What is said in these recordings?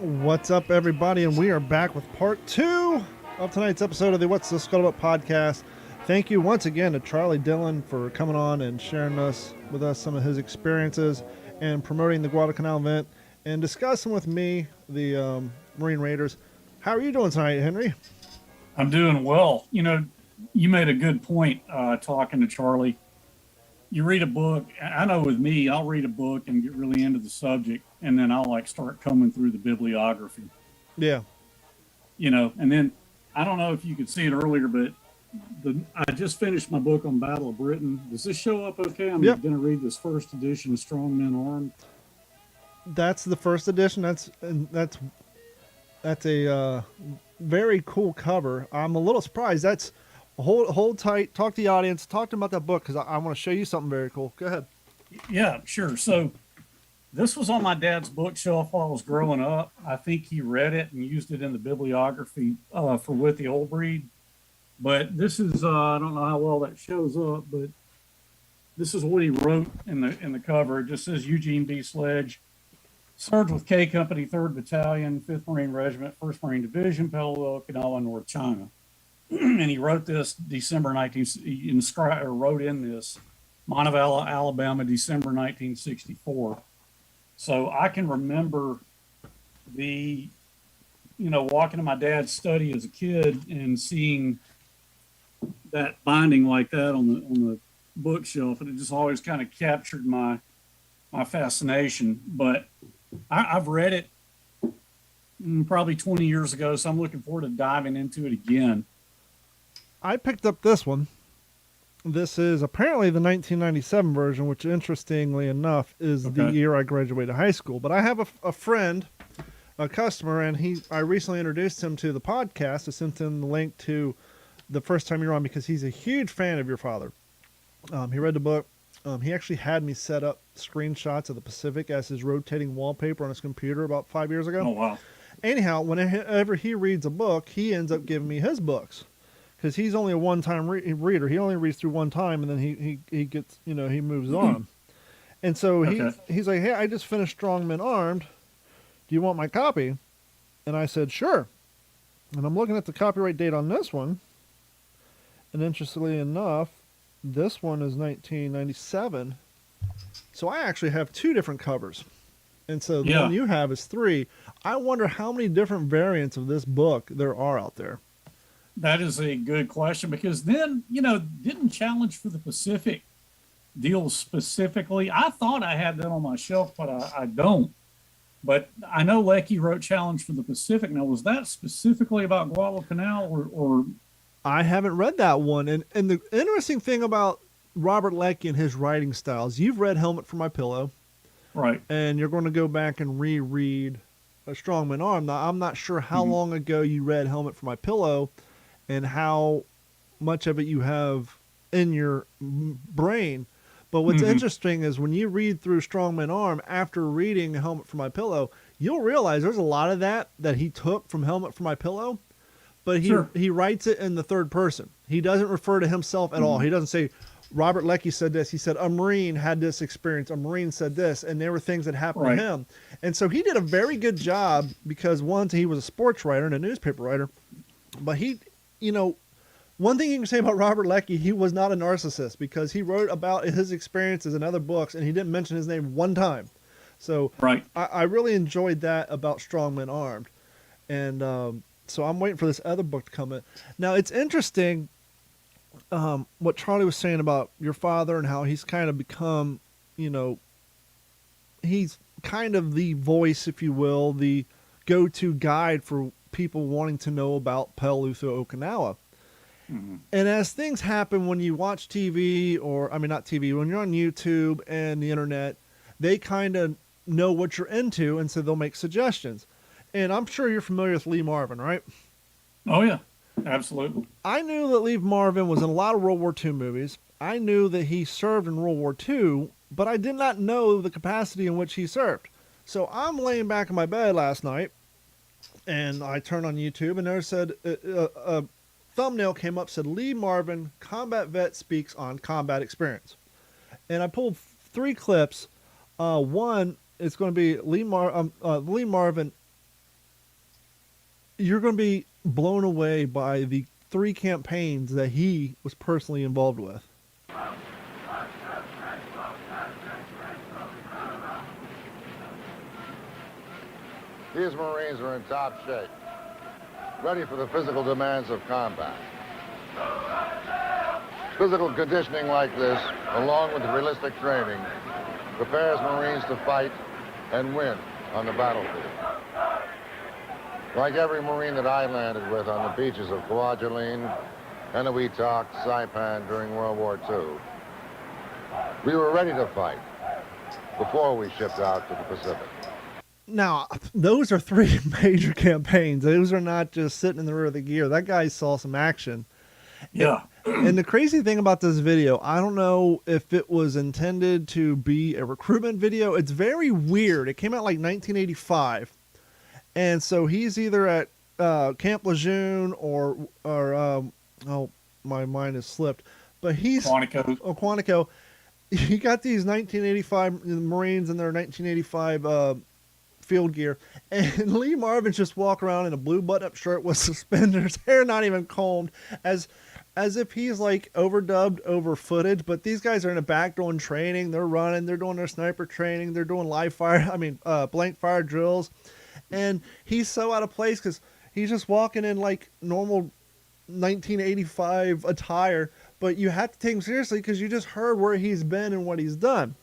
What's up, everybody? And we are back with part 2 of tonight's episode of the What's the Scuttlebutt podcast. Thank you once again to Charlie Dillon for coming on and sharing with us some of his experiences and promoting the Guadalcanal event and discussing with me the Marine Raiders. How are you doing tonight, Henry? I'm doing well. You made a good point talking to Charlie. You read a book. I know with me, I'll read a book and get really into the subject, and then I'll start combing through the bibliography. Yeah. And then I don't know if you could see it earlier, but I just finished my book on Battle of Britain. Does this show up okay? I'm going to read this first edition, Strong Men Armed. That's the first edition. That's a very cool cover. I'm a little surprised. That's hold tight. Talk to the audience. Talk to them about that book because I want to show you something very cool. Go ahead. Yeah, sure. So this was on my dad's bookshelf while I was growing up. I think he read it and used it in the bibliography for With the Old Breed. But this is I don't know how well that shows up, but this is what he wrote in the cover. It just says Eugene B. Sledge, served with K Company, 3rd Battalion, 5th Marine Regiment, 1st Marine Division, Peleliu, Okinawa, North China. And he wrote this December 19. Wrote in this Montevallo, Alabama, December 1964. So I can remember walking to my dad's study as a kid and seeing that binding like that on the bookshelf, and it just always kind of captured my fascination. But I've read it probably 20 years ago, so I'm looking forward to diving into it again. I picked up this one. This is apparently the 1997 version, which interestingly enough is the year I graduated high school. But I have a friend, a customer, and I recently introduced him to the podcast. I sent him the link to the first time you're on because he's a huge fan of your father. He read the book. He actually had me set up screenshots of the Pacific as his rotating wallpaper on his computer about 5 years ago. Oh, wow. Anyhow, whenever he reads a book, he ends up giving me his books. Because he's only a one-time reader. He only reads through one time, and then he gets, he moves on. And so he's like, hey, I just finished Strong Men Armed. Do you want my copy? And I said, sure. And I'm looking at the copyright date on this one. And interestingly enough, this one is 1997. So I actually have 2 different covers. And so the one you have is 3. I wonder how many different variants of this book there are out there. That is a good question because then, didn't Challenge for the Pacific deal specifically? I thought I had that on my shelf, but I don't. But I know Leckie wrote Challenge for the Pacific. Now, was that specifically about Guadalcanal or? I haven't read that one. And the interesting thing about Robert Leckie and his writing styles, you've read Helmet for My Pillow. Right. And you're going to go back and reread A Strong Man Armed. Now, I'm not sure how long ago you read Helmet for My Pillow and how much of it you have in your brain. But what's interesting is when you read through Strong Man Armed after reading Helmet for My Pillow, you'll realize there's a lot of that he took from Helmet for My Pillow, but he writes it in the third person. He doesn't refer to himself at all. He doesn't say, Robert Leckie said this. He said, a Marine had this experience. A Marine said this, and there were things that happened to him. And so he did a very good job because, one, he was a sports writer and a newspaper writer, but one thing you can say about Robert Leckie, he was not a narcissist because he wrote about his experiences in other books and he didn't mention his name one time. So I really enjoyed that about Strong Men Armed. And so I'm waiting for this other book to come in. Now, it's interesting what Charlie was saying about your father and how he's kind of become, he's kind of the voice, if you will, the go-to guide for people wanting to know about Peleliu through Okinawa. And as things happen when you watch TV not TV, when you're on YouTube and the internet, they kind of know what you're into, and so they'll make suggestions. And I'm sure you're familiar with Lee Marvin, right? Oh, yeah, absolutely. I knew that Lee Marvin was in a lot of World War II movies. I knew that he served in World War II, but I did not know the capacity in which he served. So I'm laying back in my bed last night, and I turned on YouTube, and there said a thumbnail came up, said Lee Marvin, combat vet, speaks on combat experience. And I pulled 3 clips. One, it's going to be Lee Marvin you're going to be blown away by the 3 campaigns that he was personally involved with. These Marines are in top shape, ready for the physical demands of combat. Physical conditioning like this, along with realistic training, prepares Marines to fight and win on the battlefield. Like every Marine that I landed with on the beaches of Guadalcanal, Eniwetok, Saipan during World War II, we were ready to fight before we shipped out to the Pacific. Now, those are 3 major campaigns. Those are not just sitting in the rear of the gear. That guy saw some action. Yeah. And the crazy thing about this video, I don't know if it was intended to be a recruitment video. It's very weird. It came out like 1985. And so he's either at Camp Lejeune or oh, my mind has slipped. But he's Quantico. He got these 1985 Marines in their 1985 field gear, and Lee Marvin's just walking around in a blue button-up shirt with suspenders, hair not even combed, as if he's like overdubbed over footage. But these guys are in the back doing training. They're running. They're doing their sniper training. They're doing blank fire drills. And he's so out of place because he's just walking in like normal 1985 attire. But you have to take him seriously because you just heard where he's been and what he's done.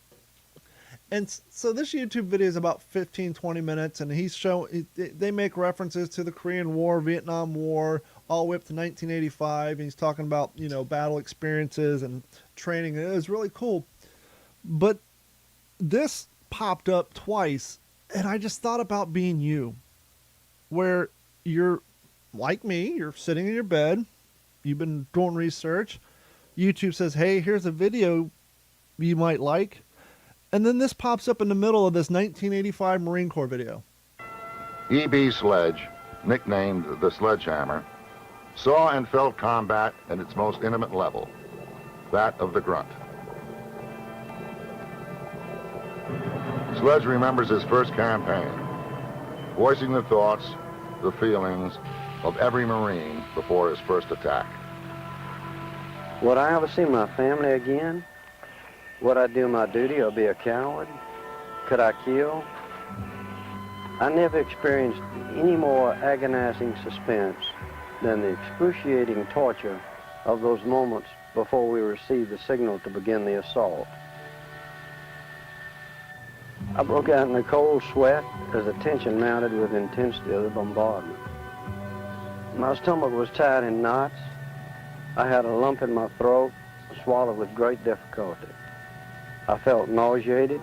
And so this YouTube video is about 15, 20 minutes, and they make references to the Korean War, Vietnam War, all the way up to 1985, and he's talking about, battle experiences and training. It was really cool. But this popped up twice, and I just thought about being you, where you're like me, you're sitting in your bed, you've been doing research, YouTube says, hey, here's a video you might like. And then this pops up in the middle of this 1985 Marine Corps video. EB Sledge, nicknamed the Sledgehammer, saw and felt combat at its most intimate level, that of the grunt. Sledge remembers his first campaign, voicing the thoughts, the feelings of every Marine before his first attack. Would I ever see my family again? Would I do my duty or be a coward? Could I kill? I never experienced any more agonizing suspense than the excruciating torture of those moments before we received the signal to begin the assault. I broke out in a cold sweat as the tension mounted with the intensity of the bombardment. My stomach was tied in knots. I had a lump in my throat, swallowed with great difficulty. I felt nauseated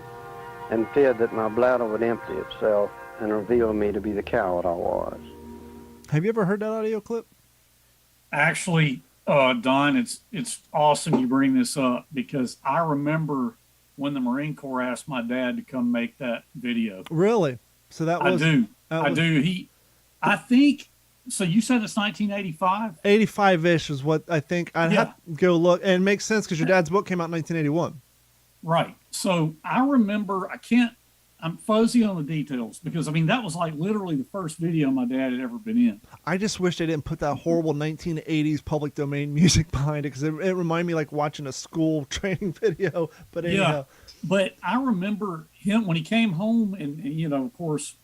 and feared that my bladder would empty itself and reveal me to be the coward I was. Have you ever heard that audio clip? Actually, Don, it's awesome you bring this up because I remember when the Marine Corps asked my dad to come make that video. Really? So that was... I do. I think, so you said it's 1985? 85-ish is what I think. I'd have to go look. And it makes sense because your dad's book came out in 1981. Right. So I remember, I'm fuzzy on the details because, that was like literally the first video my dad had ever been in. I just wish they didn't put that horrible 1980s public domain music behind it because it reminded me like watching a school training video. But anyhow. Yeah, but I remember him when he came home and of course,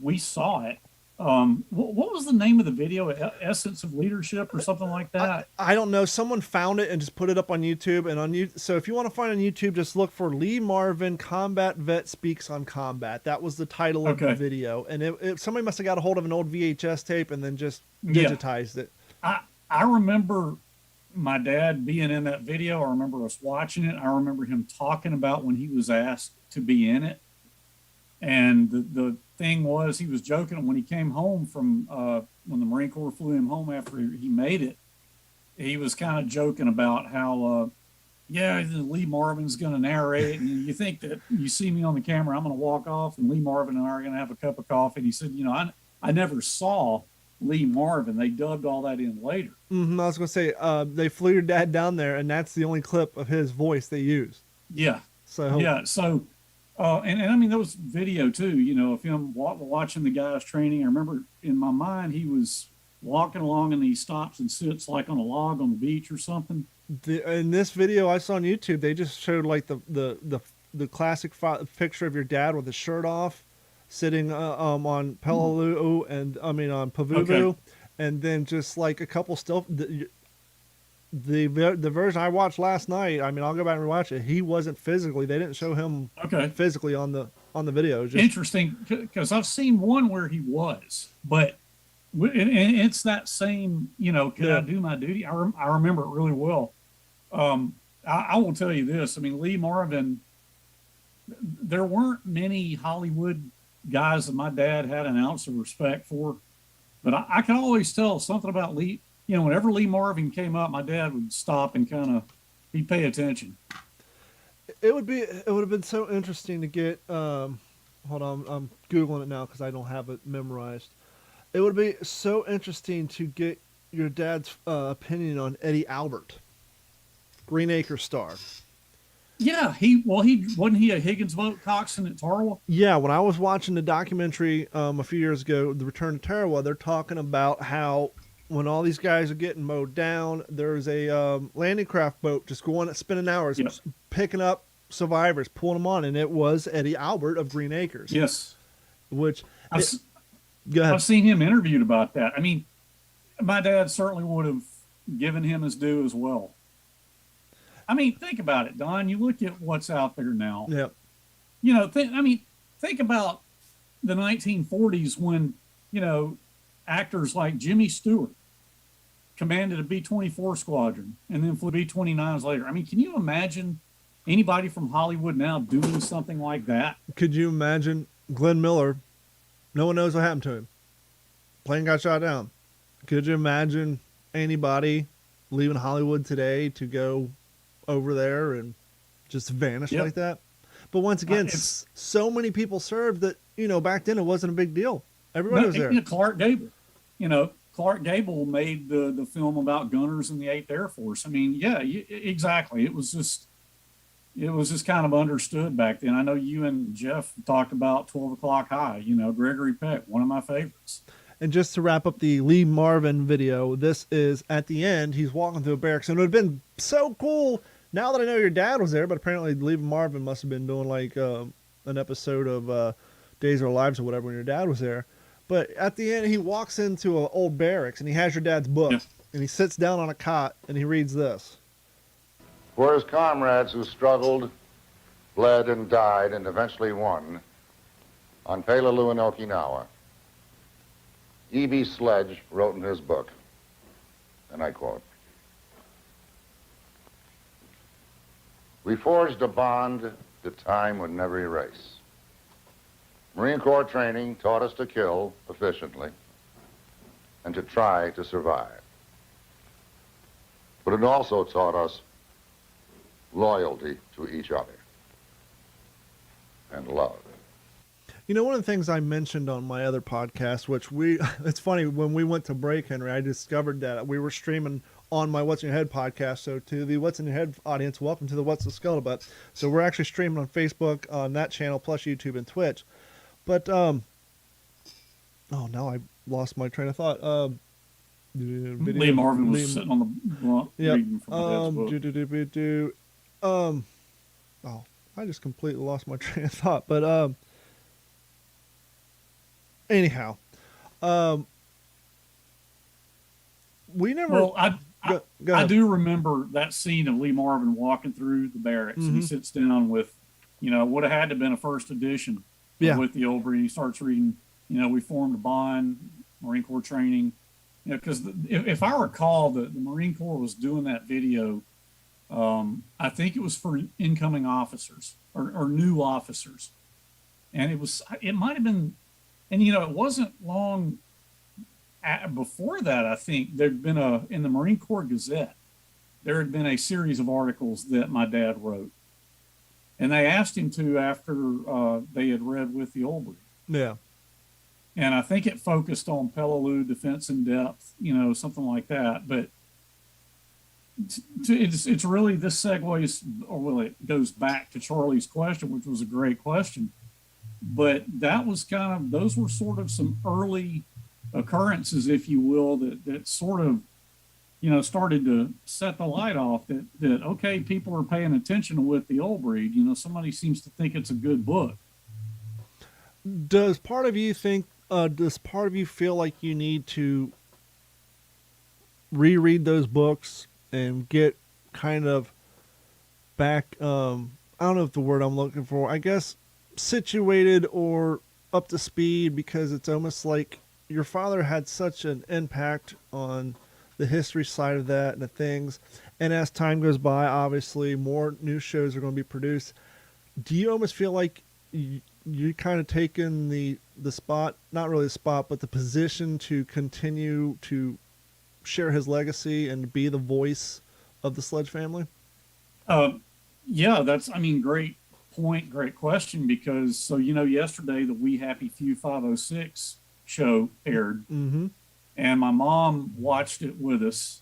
we saw it. What was the name of the video? Essence of Leadership or something like that? I don't know. Someone found it and just put it up on YouTube. And so if you want to find it on YouTube, just look for Lee Marvin Combat Vet Speaks on Combat. That was the title of the video. And somebody must have got a hold of an old VHS tape and then just digitized it. I remember my dad being in that video. I remember us watching it. I remember him talking about when he was asked to be in it. And the thing was, he was joking when he came home from when the Marine Corps flew him home after he made it. He was kind of joking about how, Lee Marvin's going to narrate, and you think that you see me on the camera, I'm going to walk off, and Lee Marvin and I are going to have a cup of coffee. And he said, I never saw Lee Marvin. They dubbed all that in later. I was going to say, they flew your dad down there, and that's the only clip of his voice they used. Yeah. So And I mean, there was video too, you know, of him watching the guys training. I remember in my mind, he was walking along and he stops and sits like on a log on the beach or something. In this video I saw on YouTube, they just showed like the classic picture of your dad with his shirt off, sitting on Peleliu and I mean on Pavuvu, Okay. and then just like a couple still. The version I watched last night, I mean, I'll go back and rewatch it. He wasn't physically. They didn't show him Okay. physically on the video. Just Interesting, because I've seen one where he was, but and it's that same, you know, can I do my duty? I remember it really well. I will tell you this. I mean, Lee Marvin, there weren't many Hollywood guys that my dad had an ounce of respect for, but I can always tell something about Lee. You know, whenever Lee Marvin came up, my dad would stop and he'd pay attention. it would have been so interesting to get. Hold on, I'm googling it now because I don't have it memorized. It would be so interesting to get your dad's opinion on Eddie Albert, Green Acre star. Yeah, he wasn't he a Higgins boat coxswain at Tarawa? Yeah, when I was watching the documentary a few years ago, The Return to Tarawa, they're talking about how when all these guys are getting mowed down, there's a landing craft boat just going spending hours picking up survivors, pulling them on, and it was Eddie Albert of Green Acres. Yes, Which go ahead. I've seen him interviewed about that. I mean, my dad certainly would have given him his due as well. I mean, think about it, Don. You look at what's out there now. Yeah. You know, think about the 1940s when, you know, actors like Jimmy Stewart commanded a B-24 squadron and then flew B-29s later. I mean, can you imagine anybody from Hollywood now doing something like that? Could you imagine Glenn Miller? No one knows what happened to him. Plane got shot down. Could you imagine anybody leaving Hollywood today to go over there and just vanish like that? But once again, so many people served that, you know, back then it wasn't a big deal. Everybody was there. Clark Gable. You know, Clark Gable made the film about gunners in the 8th Air Force. I mean, yeah, exactly. It was just kind of understood back then. I know you and Jeff talked about 12 O'Clock High, you know, Gregory Peck, one of my favorites. And just to wrap up the Lee Marvin video, this is at the end. He's walking through a barracks, and it would have been so cool now that I know your dad was there, but apparently Lee Marvin must have been doing like an episode of Days of Our Lives or whatever when your dad was there. But at the end, he walks into an old barracks, and he has your dad's book, and he sits down on a cot, and he reads this. For his comrades who struggled, bled, and died, and eventually won, on Peleliu and Okinawa, EB Sledge wrote in his book, and I quote, "We forged a bond that time would never erase. Marine Corps training taught us to kill efficiently and to try to survive. But it also taught us loyalty to each other and love." You know, one of the things I mentioned on my other podcast, which it's funny, when we went to break, Henry, I discovered that we were streaming on my What's in Your Head podcast. So to the What's in Your Head audience, welcome to the What's the Scuttlebutt. So we're actually streaming on Facebook, on that channel, plus YouTube and Twitch. But, now I lost my train of thought. Lee Marvin was sitting on the blunt reading from my dad's book. I just completely lost my train of thought. But, anyhow, we never. Well, go I ahead. do remember that scene of Lee Marvin walking through the barracks, and he sits down with, you know, would have had to have been a first edition with the old breed. He starts reading, you know, we formed a bond, Marine Corps training, you know, because if I recall, the Marine Corps was doing that video. I think it was for incoming officers or new officers, and it might have been. And, you know, it wasn't long before that, I think, there'd been in the Marine Corps Gazette, there had been a series of articles that my dad wrote. And they asked him to after they had read With the Old Breed. Yeah. And I think it focused on Peleliu, defense in depth, you know, something like that. But it's really, this segues, or well, it goes back to Charlie's question, which was a great question. But that was kind of, those were sort of some early occurrences, if you will, that sort of, started to set the light off that okay, people are paying attention with the Old Breed. Somebody seems to think it's a good book. Does part of you think? Does part of you feel like you need to reread those books and get kind of back? I don't know if the word I'm looking for. I guess situated or up to speed, because it's almost like your father had such an impact on the history side of that and the things. And as time goes by, obviously more new shows are going to be produced. Do you almost feel like you kind of taken the spot, not really the spot, but the position to continue to share his legacy and be the voice of the Sledge family? Yeah, great point, great question, because yesterday the We Happy Few 506 show aired, Mm-hmm. and my mom watched it with us.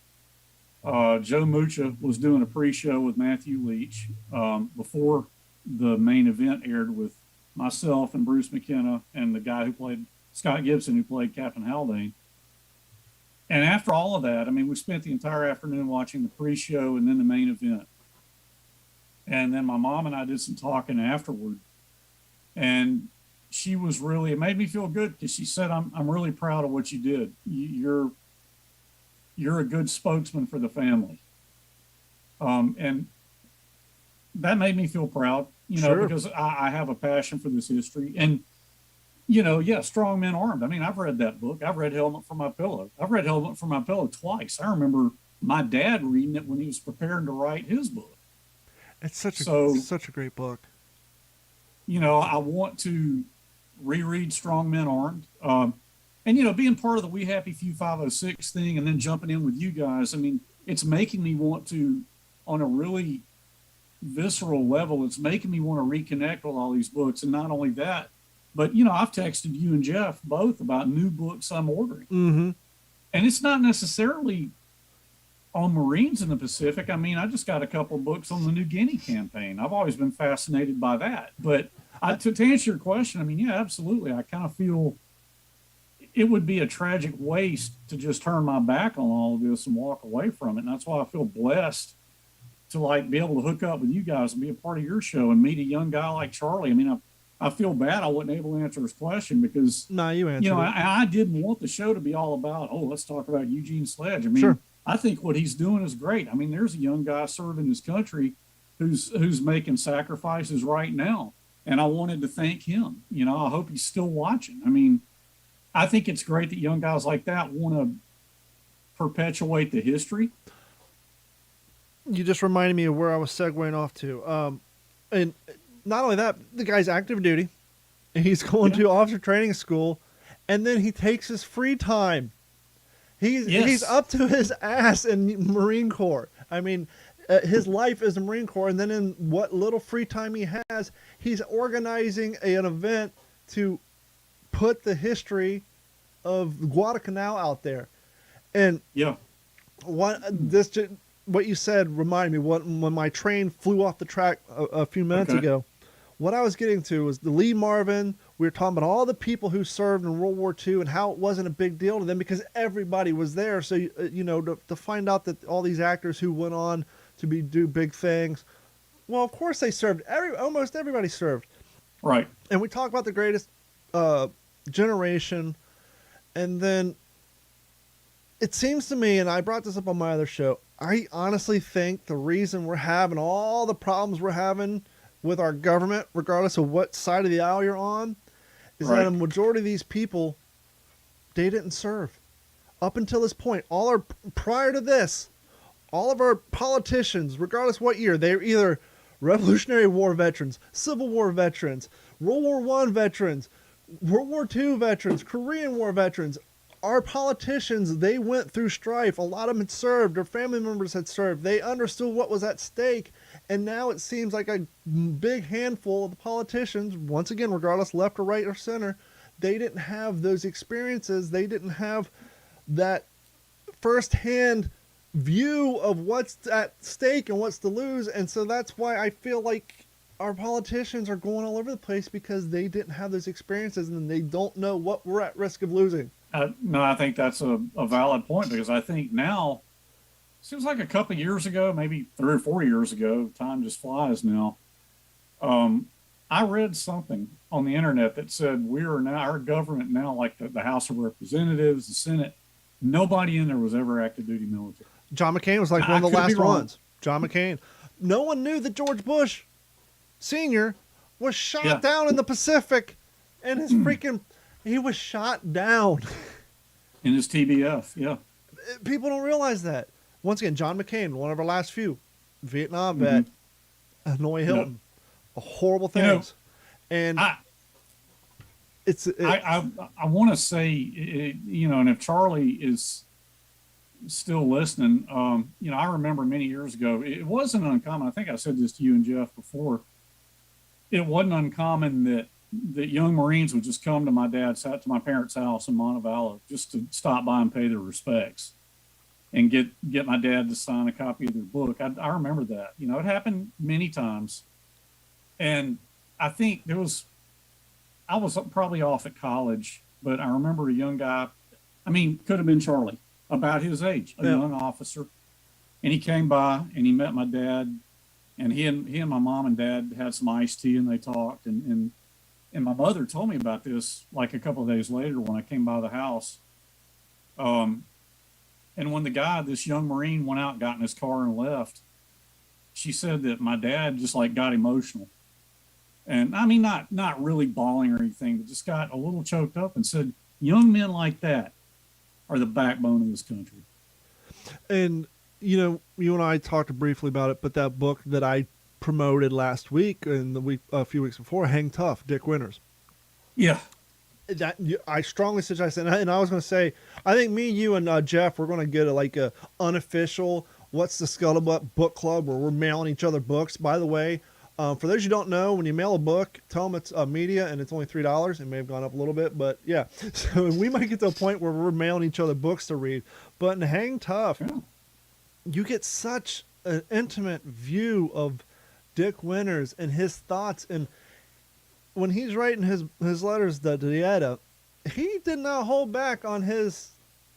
Joe Mucha was doing a pre-show with Matthew Leach before the main event aired, with myself and Bruce McKenna and the guy who played Scott Gibson, who played Captain Haldane. And after all of that, we spent the entire afternoon watching the pre-show and then the main event. And then my mom and I did some talking afterward. And she was really, it made me feel good, because she said, I'm really proud of what you did. You're a good spokesman for the family. And that made me feel proud, Sure. because I have a passion for this history. And, Strong Men Armed. I've read that book. I've read Helmet for My Pillow. I've read Helmet for My Pillow twice. I remember my dad reading it when he was preparing to write his book. It's such a great book. I want to reread Strong Men Armed. And, being part of the We Happy Few 506 thing and then jumping in with you guys, it's making me want to, on a really visceral level, it's making me want to reconnect with all these books. And not only that, but, I've texted you and Jeff both about new books I'm ordering. Mm-hmm. And it's not necessarily on Marines in the Pacific. I just got a couple of books on the New Guinea campaign. I've always been fascinated by that. But to answer your question, yeah, absolutely. I kind of feel it would be a tragic waste to just turn my back on all of this and walk away from it. And that's why I feel blessed to be able to hook up with you guys and be a part of your show and meet a young guy like Charlie. I feel bad I wasn't able to answer his question, because you answered it. I didn't want the show to be all about, let's talk about Eugene Sledge. Sure. I think what he's doing is great. there's a young guy serving his country who's making sacrifices right now, and I wanted to thank him. I hope he's still watching. I think it's great that young guys like that want to perpetuate the history. You just reminded me of where I was segueing off to. And not only that, the guy's active duty. He's going to officer training school, and then he takes his free time. He's up to his ass in Marine Corps. His life is the Marine Corps, and then in what little free time he has, he's organizing an event to put the history of Guadalcanal out there. And what you said reminded me when my train flew off the track a few minutes ago. What I was getting to was the Lee Marvin. We were talking about all the people who served in World War II and how it wasn't a big deal to them because everybody was there. So, to find out that all these actors who went on to do big things, well, of course they served. Almost everybody served. Right. And we talk about the greatest generation. And then it seems to me, and I brought this up on my other show, I honestly think the reason we're having all the problems we're having with our government, regardless of what side of the aisle you're on, is that a majority of these people, they didn't serve. Up until this point, prior to this, all of our politicians, regardless what year, they're either Revolutionary War veterans, Civil War veterans, World War I veterans, World War II veterans, Korean War veterans. Our politicians, they went through strife. A lot of them had served. Their family members had served. They understood what was at stake. And now it seems like a big handful of the politicians, once again, regardless left or right or center, they didn't have those experiences. They didn't have that firsthand view of what's at stake and what's to lose. And so that's why I feel like our politicians are going all over the place, because they didn't have those experiences and they don't know what we're at risk of losing. No, I think that's a valid point, because I think now, seems like a couple of years ago, maybe 3 or 4 years ago, time just flies now. I read something on the internet that said we are now, our government now, like the House of Representatives, the Senate, nobody in there was ever active duty military. John McCain was like one of the last ones. John McCain. No one knew that George Bush Sr. was shot down in the Pacific, and his freaking, he was shot down. In his TBF, yeah. People don't realize that. Once again, John McCain, one of our last few, Vietnam vet, Hanoi Hilton, horrible things. And I want to say, you know, and if Charlie is still listening, you know, I remember many years ago, it wasn't uncommon. I think I said this to you and Jeff before. It wasn't uncommon that young Marines would just come to my parents' house in Montevallo just to stop by and pay their respects and get my dad to sign a copy of their book. I remember that. You know, it happened many times. And I think I was probably off at college, but I remember a young guy, I mean, could have been Charlie, about his age, a young officer. And he came by and he met my dad, and he and my mom and dad had some iced tea and they talked. And my mother told me about this like a couple of days later when I came by the house. And when this young Marine went out, got in his car and left, she said that my dad just like got emotional. And I mean, not really bawling or anything, but just got a little choked up and said, young men like that are the backbone of this country. And, you know, you and I talked briefly about it, but that book that I promoted last week and a few weeks before, Hang Tough, Dick Winters. Yeah. That I strongly suggest, and I was going to say, I think me, you, and Jeff, we're going to get a unofficial What's the Scuttlebutt book club, where we're mailing each other books. By the way, for those you don't know, when you mail a book, tell them it's media and it's only $3. It may have gone up a little bit, but yeah. So we might get to a point where we're mailing each other books to read. But in Hang Tough, you get such an intimate view of Dick Winters and his thoughts. And when he's writing his letters to the Edda, he did not hold back on his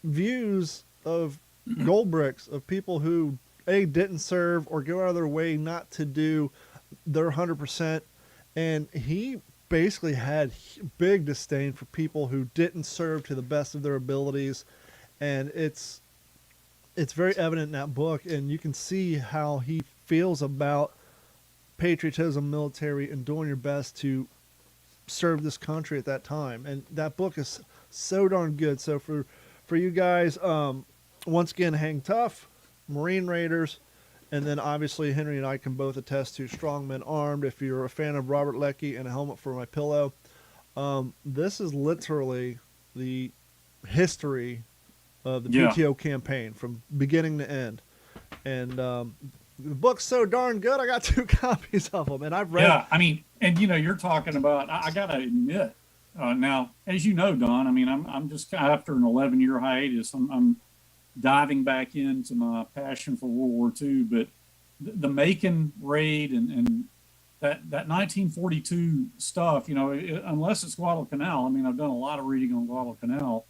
views of gold bricks, of people who didn't serve or go out of their way not to do their 100%. And he basically had big disdain for people who didn't serve to the best of their abilities. And it's very evident in that book, and you can see how he feels about patriotism, military, and doing your best to serve this country at that time. And that book is so darn good. So for you guys, once again, Hang Tough, Marine Raiders, and then obviously Henry and I can both attest to Strong Men Armed. If you're a fan of Robert Leckie and A Helmet for My Pillow, this is literally the history of the PTO campaign from beginning to end. And the book's so darn good, I got 2 copies of them, and I've read. Yeah, I mean, and you know, you're talking about. I gotta admit, now, as you know, Don, I mean, I'm just after an 11-year hiatus. I'm diving back into my passion for World War II, but the Macon raid and that 1942 stuff, you know, unless it's Guadalcanal. I mean, I've done a lot of reading on Guadalcanal.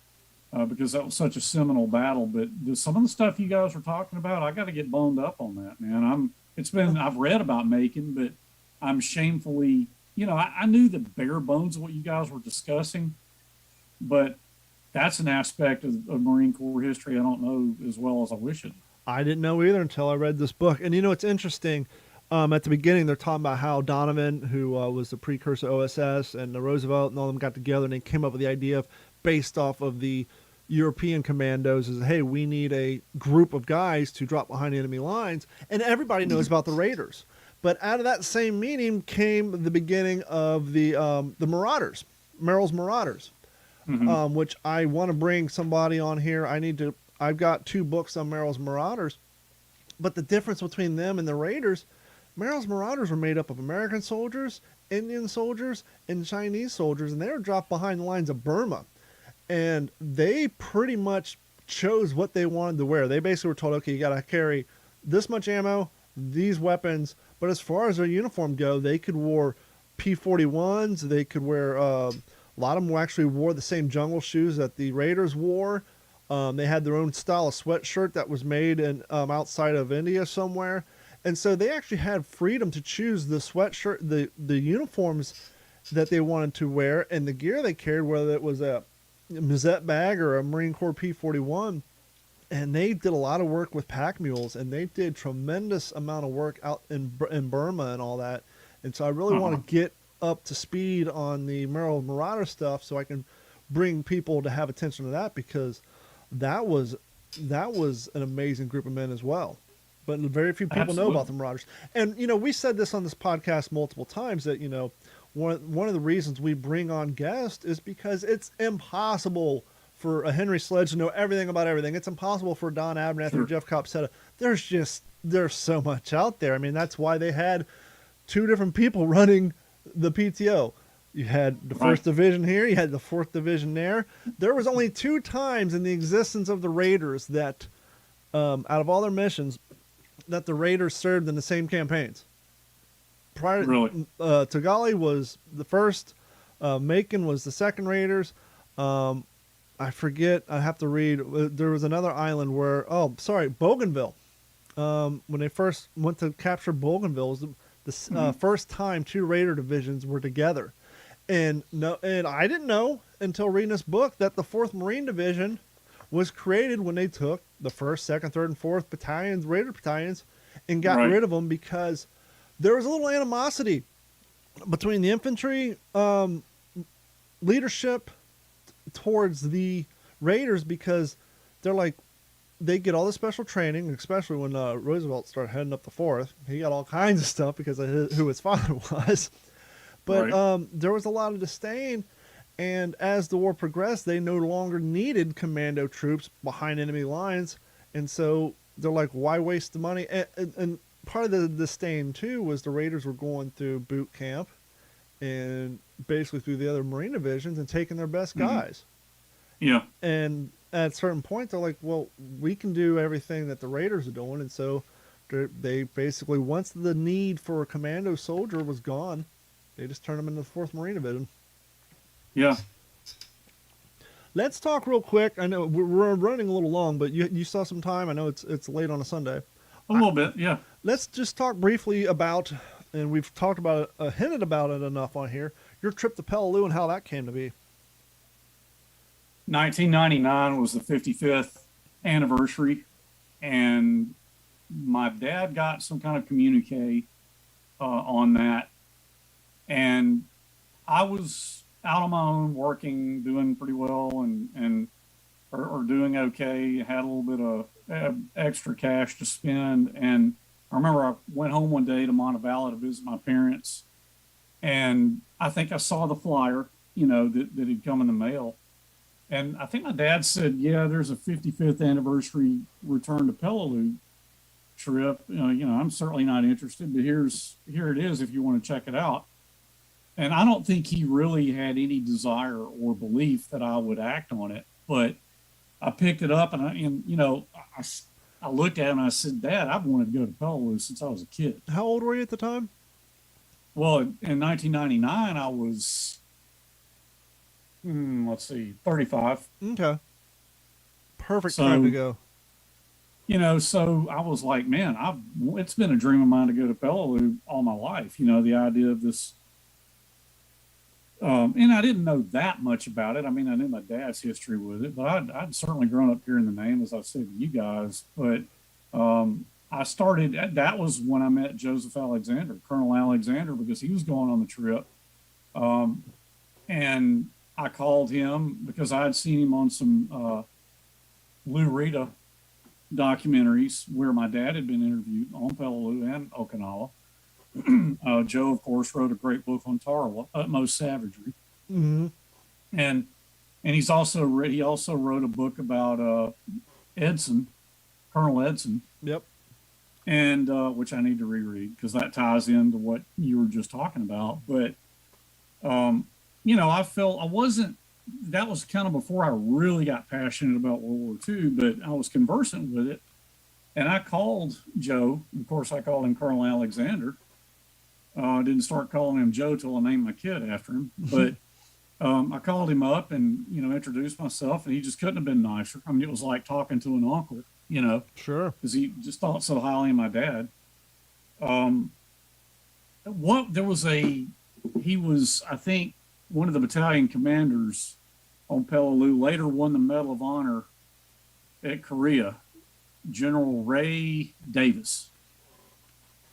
Because that was such a seminal battle, but some of the stuff you guys were talking about, I got to get boned up on that, man. I've read about Macon, but I'm shamefully, you know, I knew the bare bones of what you guys were discussing, but that's an aspect of Marine Corps history I don't know as well as I wish it. I didn't know either until I read this book. And you know, it's interesting. At the beginning, they're talking about how Donovan, who was the precursor to OSS, and Roosevelt and all of them got together and they came up with the idea of, based off of the European commandos, is, hey, we need a group of guys to drop behind enemy lines. And everybody knows about the Raiders. But out of that same meeting came the beginning of the Marauders, Merrill's Marauders, which I want to bring somebody on here. I've got 2 books on Merrill's Marauders. But the difference between them and the Raiders, Merrill's Marauders were made up of American soldiers, Indian soldiers, and Chinese soldiers, and they were dropped behind the lines of Burma. And they pretty much chose what they wanted to wear. They basically were told, okay, you got to carry this much ammo, these weapons. But as far as their uniform go, they could wear P-41s. They could wear, a lot of them actually wore the same jungle shoes that the Raiders wore. They had their own style of sweatshirt that was made in outside of India somewhere. And so they actually had freedom to choose the sweatshirt, the uniforms that they wanted to wear, and the gear they carried, whether it was a Mizet bag or a Marine Corps P-41. And they did a lot of work with pack mules, and they did tremendous amount of work out in Burma and all that. And so I really want to get up to speed on the Maryland Marauder stuff so I can bring people to have attention to that, because that was an amazing group of men as well. But very few people know about the Marauders. And, you know, we said this on this podcast multiple times that, you know, one of the reasons we bring on guests is because it's impossible for a Henry Sledge to know everything about everything. It's impossible for Don Abernathy or Jeff Copsetta. There's so much out there. I mean, that's why they had two different people running the PTO. You had the first division here, you had the fourth division there. There was only 2 times in the existence of the Raiders that, out of all their missions, that the Raiders served in the same campaigns. Tagali was the first, Macon was the second Raiders. I forget, I have to read, there was another island where, Bougainville. When they first went to capture Bougainville, was the first time 2 Raider divisions were together. And I didn't know until reading this book that the 4th Marine Division was created when they took the 1st, 2nd, 3rd, and 4th battalions, Raider battalions, and got rid of them because there was a little animosity between the infantry leadership towards the Raiders, because they're like, they get all the special training, especially when Roosevelt started heading up the 4th. He got all kinds of stuff because of who his father was. But there was a lot of disdain, and as the war progressed, they no longer needed commando troops behind enemy lines, and so they're like, why waste the money? And part of the disdain, too, was the Raiders were going through boot camp and basically through the other Marine divisions and taking their best guys. Yeah. And at a certain point, they're like, well, we can do everything that the Raiders are doing, and so they basically, once the need for a commando soldier was gone, they just turned them into the 4th Marine Division. Yeah. Let's talk real quick. I know we're running a little long, but you saw some time. I know it's late on a Sunday. A little bit, yeah. Let's just talk briefly about, and we've talked about it, hinted about it enough on here, your trip to Peleliu and how that came to be. 1999 was the 55th anniversary, and my dad got some kind of communique on that. And I was out on my own, working, doing pretty well, or doing okay. Had a little bit of extra cash to spend. And I remember I went home one day to Montevallo to visit my parents, and I think I saw the flyer, that had come in the mail. And I think my dad said, yeah, there's a 55th anniversary return to Peleliu trip. I'm certainly not interested, but here it is if you want to check it out. And I don't think he really had any desire or belief that I would act on it, but I picked it up and I looked at him and I said, Dad, I've wanted to go to Peleliu since I was a kid. How old were you at the time? Well, in 1999, I was, 35. Okay. Perfect time to go. So I was like, man, it's been a dream of mine to go to Peleliu all my life. The idea of this. And I didn't know that much about it. I mean, I knew my dad's history with it, but I'd certainly grown up hearing the name, as I've said to you guys. But I started, that was when I met Joseph Alexander, Colonel Alexander, because he was going on the trip. And I called him because I had seen him on some Lou Rita documentaries where my dad had been interviewed on Peleliu and Okinawa. Joe, of course, wrote a great book on Tarawa, Utmost Savagery. Mm-hmm. And he also wrote a book about Edson, Colonel Edson. Yep. And which I need to reread because that ties into what you were just talking about. But I felt I wasn't that was kind of before I really got passionate about World War II, but I was conversant with it. And I called Joe. Of course, I called him Colonel Alexander. I didn't start calling him Joe till I named my kid after him. But I called him up and, introduced myself, and he just couldn't have been nicer. I mean, it was like talking to an uncle, Sure. because he just thought so highly of my dad. He was, I think, one of the battalion commanders on Peleliu, later won the Medal of Honor at Korea, General Ray Davis,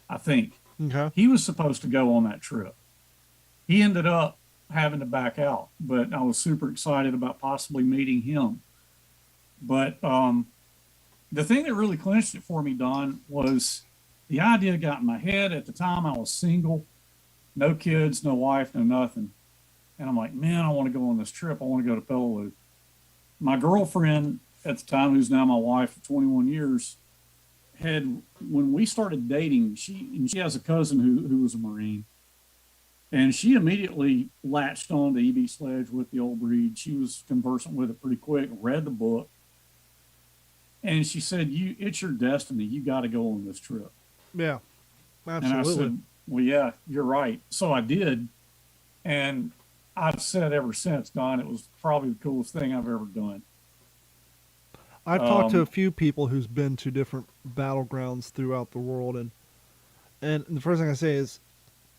I think. Okay. He was supposed to go on that trip. He ended up having to back out, but I was super excited about possibly meeting him. But the thing that really clinched it for me, Don, was the idea got in my head. At the time, I was single, no kids, no wife, no nothing. And I'm like, man, I want to go on this trip. I want to go to Peleliu. My girlfriend at the time, who's now my wife for 21 years, when we started dating, she has a cousin who was a Marine. And she immediately latched on to EB Sledge with the old breed. She was conversant with it pretty quick, read the book. And she said, it's your destiny. You got to go on this trip. Yeah, absolutely. And I said, well, yeah, you're right. So I did. And I've said ever since, Don, it was probably the coolest thing I've ever done. I've talked to a few people who's been to different battlegrounds throughout the world. And the first thing I say is,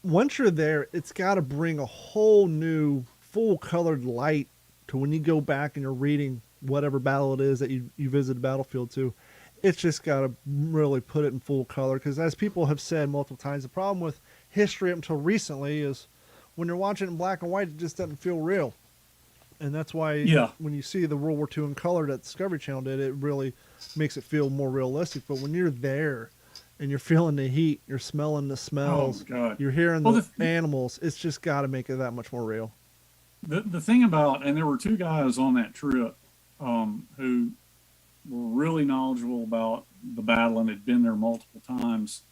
once you're there, it's got to bring a whole new full-colored light to when you go back and you're reading whatever battle it is that you visit the battlefield to. It's just got to really put it in full color, because as people have said multiple times, the problem with history up until recently is when you're watching it in black and white, it just doesn't feel real. And that's why when you see the World War II in color that Discovery Channel did, it really makes it feel more realistic. But when you're there and you're feeling the heat, you're smelling the smells, you're hearing the animals, it's just got to make it that much more real. The thing about, and there were two guys on that trip who were really knowledgeable about the battle and had been there multiple times.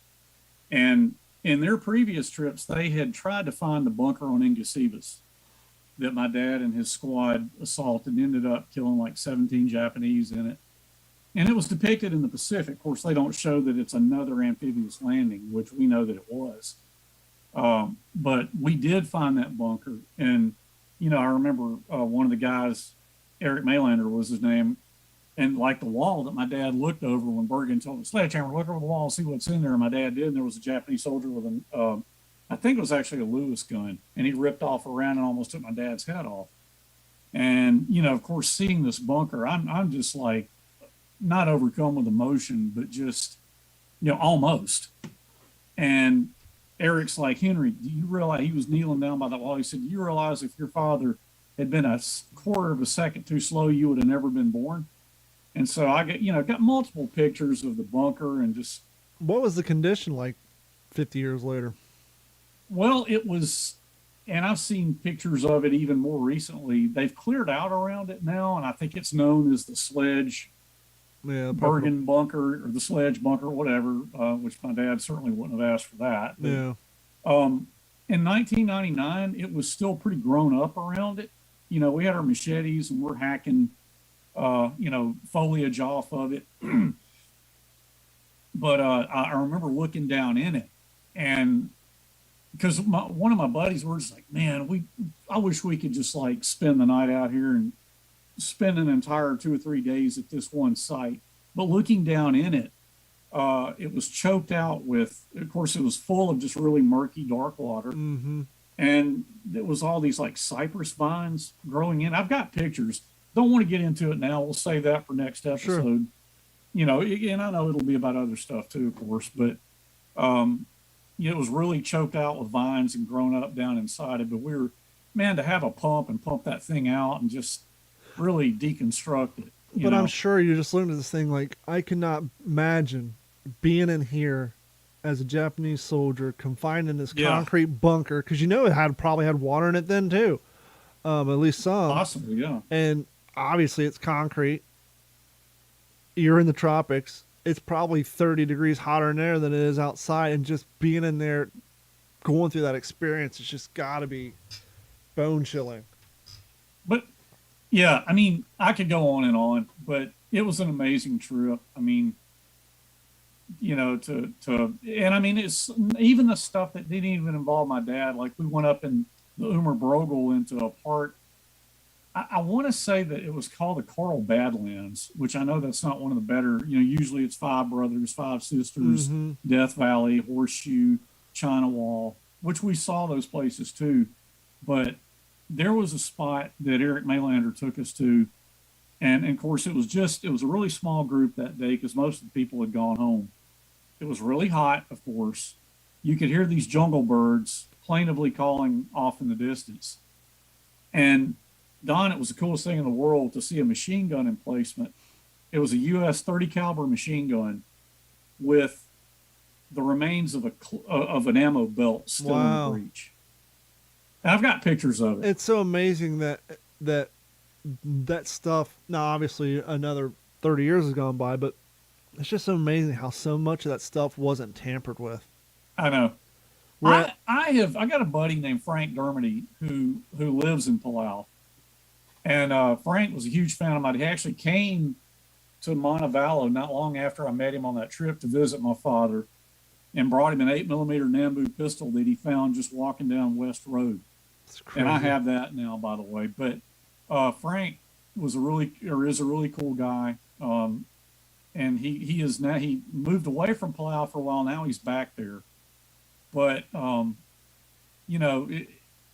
And in their previous trips, they had tried to find the bunker on Ingusibas that my dad and his squad assaulted and ended up killing like 17 Japanese in it. And it was depicted in the Pacific. Of course, they don't show that it's another amphibious landing, which we know that it was. But we did find that bunker. And, I remember one of the guys, Eric Maylander was his name, and like the wall that my dad looked over when Bergen told him, sledgehammer, look over the wall and see what's in there. And my dad did, and there was a Japanese soldier with an, I think it was actually a Lewis gun, and he ripped off around and almost took my dad's head off. And, of course, seeing this bunker, I'm just like, not overcome with emotion, but just, almost. And Eric's like, Henry, do you realize, he was kneeling down by that wall. He said, do you realize if your father had been a quarter of a second too slow, you would have never been born? And so I got multiple pictures of the bunker and just. What was the condition like 50 years later? Well, it was, and I've seen pictures of it even more recently. They've cleared out around it now, and I think it's known as the Sledge Bergen bunker or the Sledge bunker, whatever, which my dad certainly wouldn't have asked for that. But, in 1999, it was still pretty grown up around it. We had our machetes and we're hacking, foliage off of it. But I remember looking down in it, and because one of my buddies were just like, man, I wish we could just like spend the night out here and spend an entire 2 or 3 days at this one site. But looking down in it, it was choked out with, of course, it was full of just really murky, dark water. Mm-hmm. And it was all these like cypress vines growing in. I've got pictures. Don't want to get into it now. We'll save that for next episode. Sure. And I know it'll be about other stuff too, of course, but it was really choked out with vines and grown up down inside it. But to have a pump and pump that thing out and just really deconstruct it. But I'm sure you're just looking at this thing like, I cannot imagine being in here as a Japanese soldier confined in this concrete bunker, because it probably had water in it then too, at least some. Possibly, yeah. And obviously it's concrete. You're in the tropics. It's probably 30 degrees hotter in there than it is outside, and just being in there, going through that experience, it's just got to be bone chilling. But Yeah, I mean, I could go on, but it was an amazing trip. I mean, and I mean, it's even the stuff that didn't even involve my dad. Like we went up in the Umer Brogel into a part. I want to say that it was called the Coral Badlands, which I know that's not one of the better. Usually it's Five Brothers, Five Sisters, Mm-hmm. Death Valley, Horseshoe, China Wall, which we saw those places too. But there was a spot that Eric Maylander took us to, and of course it was a really small group that day because most of the people had gone home. It was really hot, of course. You could hear these jungle birds plaintively calling off in the distance. And Don, it was the coolest thing in the world to see a machine gun emplacement. It was a U.S. 30 caliber machine gun with the remains of an ammo belt still in the breech. And I've got pictures of it. It's so amazing that stuff. Now, obviously, another 30 years has gone by, but it's just so amazing how so much of that stuff wasn't tampered with. I know. I got a buddy named Frank Dermody who lives in Palau. And Frank was a huge fan of mine. He actually came to Montevallo not long after I met him on that trip to visit my father and brought him an 8mm Nambu pistol that he found just walking down West Road. And I have that now, by the way. But Frank is a really cool guy. And he moved away from Palau for a while. Now he's back there. But,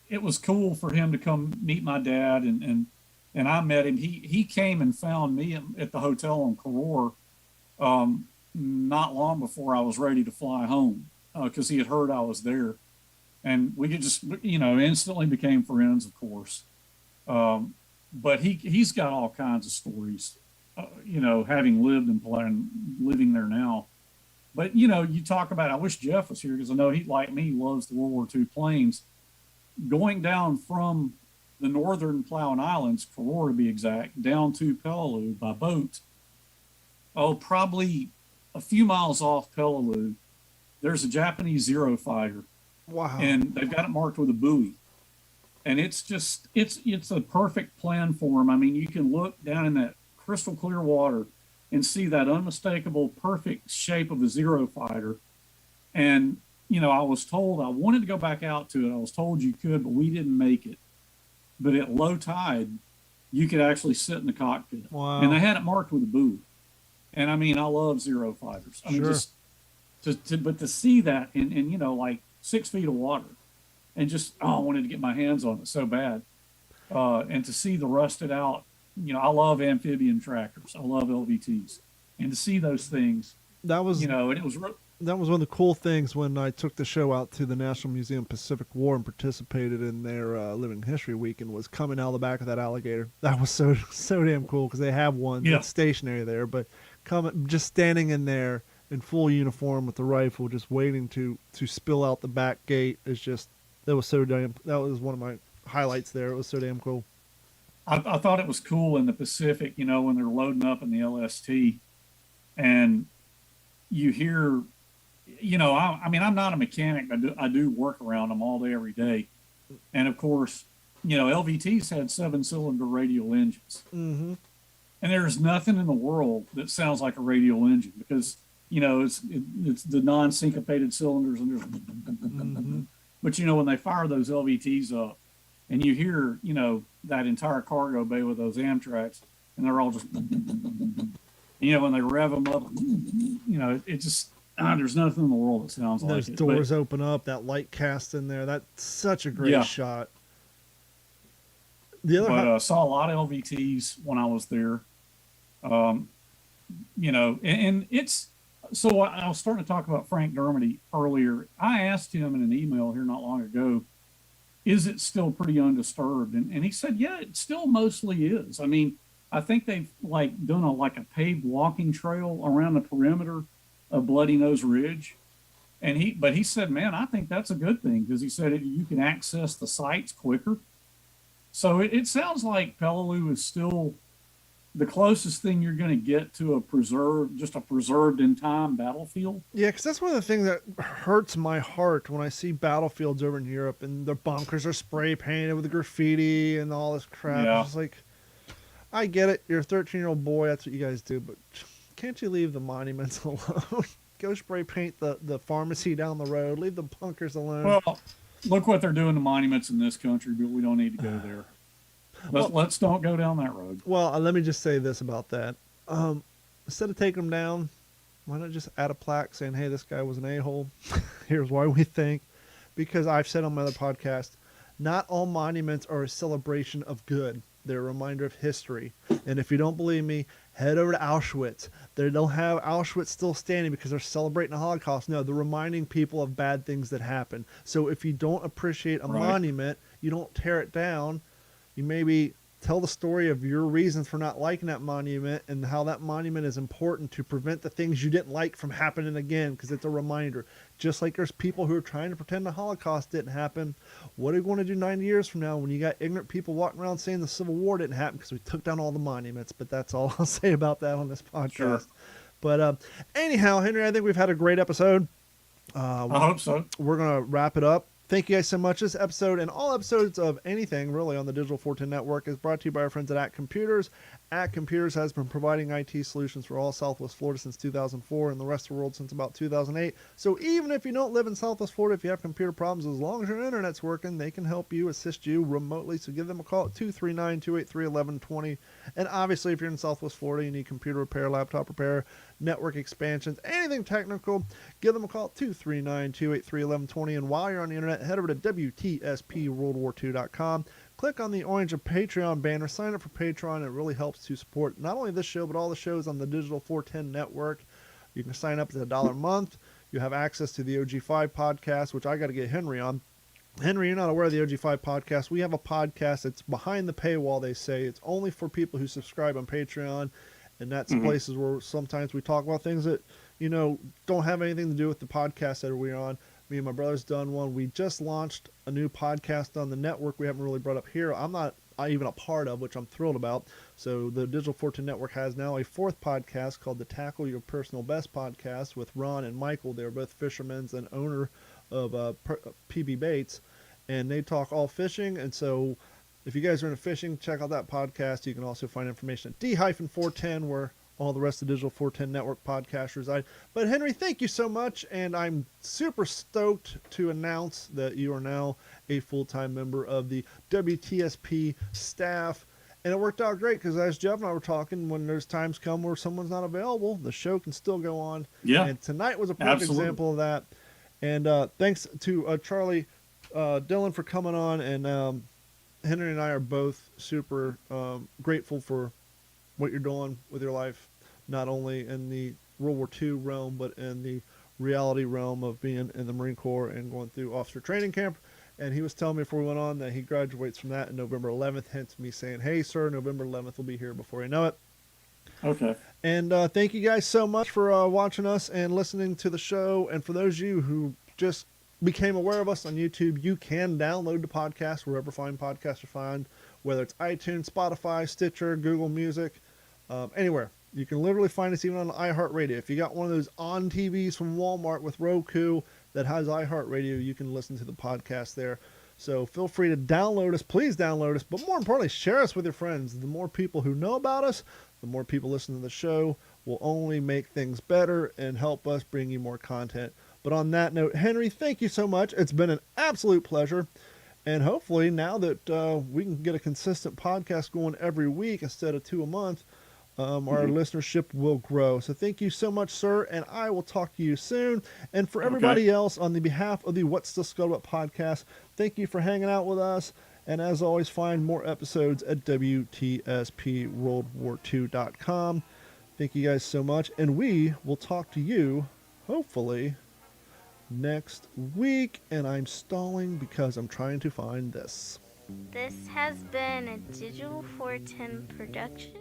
it was cool for him to come meet my dad and I met him. He came and found me at the hotel on Karor not long before I was ready to fly home because he had heard I was there. And we could just, instantly became friends, of course. But he's got all kinds of stories, having lived in Palau and living there now. But, you talk about, I wish Jeff was here because I know he, like me, loves the World War II planes. Going down from the northern Palawan Islands, Karor to be exact, down to Peleliu by boat. Probably a few miles off Peleliu, there's a Japanese Zero fighter. Wow. And they've got it marked with a buoy. And it's a perfect plan for them. I mean, you can look down in that crystal clear water and see that unmistakable, perfect shape of a Zero fighter. And, I was told I wanted to go back out to it. I was told you could, but we didn't make it. But at low tide, you could actually sit in the cockpit. Wow. And they had it marked with a buoy. And I mean, I love Zero fighters. I mean, just to see that in like 6 feet of water and just, I wanted to get my hands on it so bad. And to see the rusted out, I love amphibian tractors. I love LVTs. And to see those things, that was, and it was, that was one of the cool things when I took the show out to the National Museum Pacific War and participated in their Living History Weekend was coming out of the back of that alligator. That was so damn cool because they have one that's stationary there, but just standing in there in full uniform with the rifle, just waiting to spill out the back gate that was one of my highlights there. It was so damn cool. I thought it was cool in the Pacific, when they're loading up in the LST and you hear, I mean, I'm not a mechanic. I do work around them all day, every day. And of course, LVTs had 7-cylinder radial engines. Mm-hmm. And there's nothing in the world that sounds like a radial engine because, it's the non-syncopated cylinders and there's, Mm-hmm. But when they fire those LVTs up and you hear, that entire cargo bay with those Amtraks and they're all just, when they rev them up, it just, there's nothing in the world that sounds like it. Those doors open up, that light cast in there. That's such a great shot. I saw a lot of LVTs when I was there. And it's, so I was starting to talk about Frank Dermody earlier. I asked him in an email here not long ago, is it still pretty undisturbed? And he said, yeah, it still mostly is. I mean, I think they've done a paved walking trail around the perimeter of Bloody Nose Ridge. But he said, man, I think that's a good thing because he said you can access the sites quicker. So it sounds like Peleliu is still the closest thing you're going to get to a preserved in time battlefield. Yeah, because that's one of the things that hurts my heart when I see battlefields over in Europe and the bunkers are spray painted with graffiti and all this crap. Yeah. It's like, I get it. You're a 13-year-old boy. That's what you guys do. But can't you leave the monuments alone? Go spray paint the pharmacy down the road. Leave the bunkers alone. Well, look what they're doing to monuments in this country, but we don't need to go there. Let's don't go down that road. Well, let me just say this about that. Instead of taking them down, why not just add a plaque saying, hey, this guy was an a-hole. Here's why we think. Because I've said on my other podcast, not all monuments are a celebration of good. They're a reminder of history. And if you don't believe me, head over to Auschwitz. They don't have Auschwitz still standing because they're celebrating the Holocaust. No, they're reminding people of bad things that happened. So if you don't appreciate a monument, you don't tear it down. You maybe tell the story of your reasons for not liking that monument and how that monument is important to prevent the things you didn't like from happening again, because it's a reminder. Just like there's people who are trying to pretend the Holocaust didn't happen. What are we going to do 90 years from now when you got ignorant people walking around saying the Civil War didn't happen because we took down all the monuments? But that's all I'll say about that on this podcast. Sure. But anyhow, Henry, I think we've had a great episode. I hope so. We're going to wrap it up. Thank you guys so much. This episode and all episodes of anything really on the Digital 410 Network is brought to you by our friends at Computers. Computers has been providing IT solutions for all Southwest Florida since 2004 and the rest of the world since about 2008. So even if you don't live in Southwest Florida, if you have computer problems, as long as your internet's working, they can help you, assist you remotely. So give them a call at 239-283-1120. And obviously, if you're in Southwest Florida, you need computer repair, laptop repair, network expansions, anything technical, give them a call at 239-283-1120. And while you're on the internet, head over to WTSPWorldWar2.com. Click on the orange Patreon banner. Sign up for Patreon. It really helps to support not only this show, but all the shows on the Digital 410 Network. You can sign up at $1 a month. You have access to the OG5 podcast, which I got to get Henry on. Henry, you're not aware of the OG5 podcast. We have a podcast that's behind the paywall, they say. It's only for people who subscribe on Patreon. And that's places where sometimes we talk about things that, don't have anything to do with the podcast that we're on. Me and my brother's done one. We just launched a new podcast on the network we haven't really brought up here. I'm not even a part of, which I'm thrilled about. So the Digital 410 Network has now a fourth podcast called the Tackle Your Personal Best podcast with Ron and Michael. They're both fishermen and owner of PB Baits, and they talk all fishing. And so if you guys are into fishing, check out that podcast. You can also find information at D-410, where all the rest of the Digital 410 Network podcasts reside. But Henry, thank you so much, and I'm super stoked to announce that you are now a full-time member of the WTSP staff. And it worked out great because as Jeff and I were talking, when there's times come where someone's not available, the show can still go on. Yeah. And tonight was a perfect example of that. And thanks to Charlie Dillon for coming on, and Henry and I are both super grateful for what you're doing with your life, not only in the World War II realm, but in the reality realm of being in the Marine Corps and going through officer training camp. And he was telling me before we went on that he graduates from that on November 11th, hence me saying, hey, sir, November 11th will be here before you know it. Okay. And thank you guys so much for watching us and listening to the show. And for those of you who just became aware of us on YouTube, you can download the podcast wherever fine podcasts are found, whether it's iTunes, Spotify, Stitcher, Google Music, anywhere. You can literally find us even on iHeartRadio. If you got one of those on TVs from Walmart with Roku that has iHeartRadio, you can listen to the podcast there. So feel free to download us. Please download us. But more importantly, share us with your friends. The more people who know about us, the more people listen to the show will only make things better and help us bring you more content. But on that note, Henry, thank you so much. It's been an absolute pleasure. And hopefully now that we can get a consistent podcast going every week instead of 2 a month, our listenership will grow. So thank you so much, sir, and I will talk to you soon. And for everybody else, on the behalf of the What's the Scuttlebutt podcast, thank you for hanging out with us. And as always, find more episodes at WTSPWorldWar2.com. Thank you guys so much, and we will talk to you, hopefully, next week. And I'm stalling because I'm trying to find this. This has been a Digital 410 production.